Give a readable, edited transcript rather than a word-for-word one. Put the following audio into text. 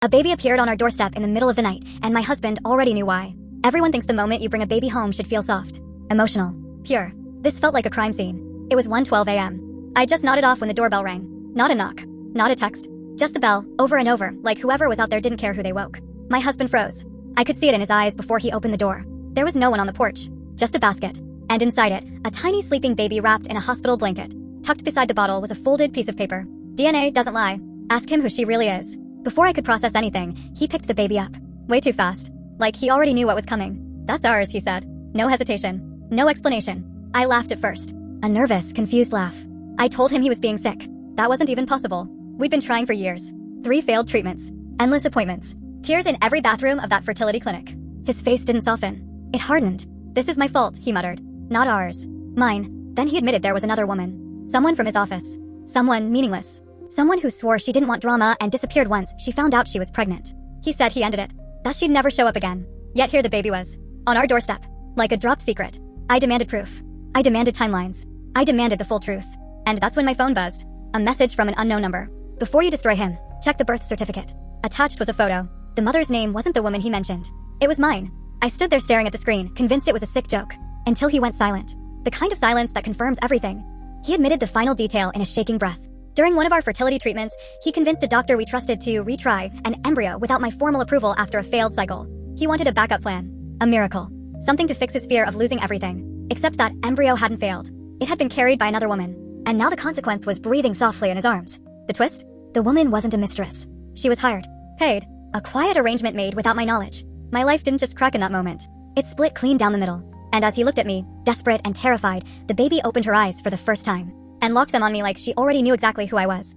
A baby appeared on our doorstep in the middle of the night, and my husband already knew why. Everyone thinks the moment you bring a baby home should feel soft, emotional, pure. This felt like a crime scene. It was 1:12 a.m. I just nodded off when the doorbell rang. Not a knock, not a text, just the bell, over and over, like whoever was out there didn't care who they woke. My husband froze. I could see it in his eyes before he opened the door. There was no one on the porch, just a basket. And inside it, a tiny sleeping baby wrapped in a hospital blanket. Tucked beside the bottle was a folded piece of paper. DNA doesn't lie. Ask him who she really is. Before I could process anything, he picked the baby up. Way too fast. Like he already knew what was coming. That's ours, he said. No hesitation. No explanation. I laughed at first. A nervous, confused laugh. I told him he was being sick. That wasn't even possible. We'd been trying for years. 3 failed treatments. Endless appointments. Tears in every bathroom of that fertility clinic. His face didn't soften. It hardened. This is my fault, he muttered. Not ours. Mine. Then he admitted there was another woman. Someone from his office. Someone meaningless. Someone who swore she didn't want drama and disappeared once she found out she was pregnant. He said he ended it. That she'd never show up again. Yet here the baby was. On our doorstep. Like a dropped secret. I demanded proof. I demanded timelines. I demanded the full truth. And that's when my phone buzzed. A message from an unknown number. Before you destroy him, check the birth certificate. Attached was a photo. The mother's name wasn't the woman he mentioned. It was mine. I stood there staring at the screen, convinced it was a sick joke. Until he went silent. The kind of silence that confirms everything. He admitted the final detail in a shaking breath. During one of our fertility treatments, he convinced a doctor we trusted to retry an embryo without my formal approval after a failed cycle. He wanted a backup plan. A miracle. Something to fix his fear of losing everything. Except that embryo hadn't failed. It had been carried by another woman. And now the consequence was breathing softly in his arms. The twist? The woman wasn't a mistress. She was hired. Paid. A quiet arrangement made without my knowledge. My life didn't just crack in that moment. It split clean down the middle. And as he looked at me, desperate and terrified, the baby opened her eyes for the first time. And locked them on me like she already knew exactly who I was.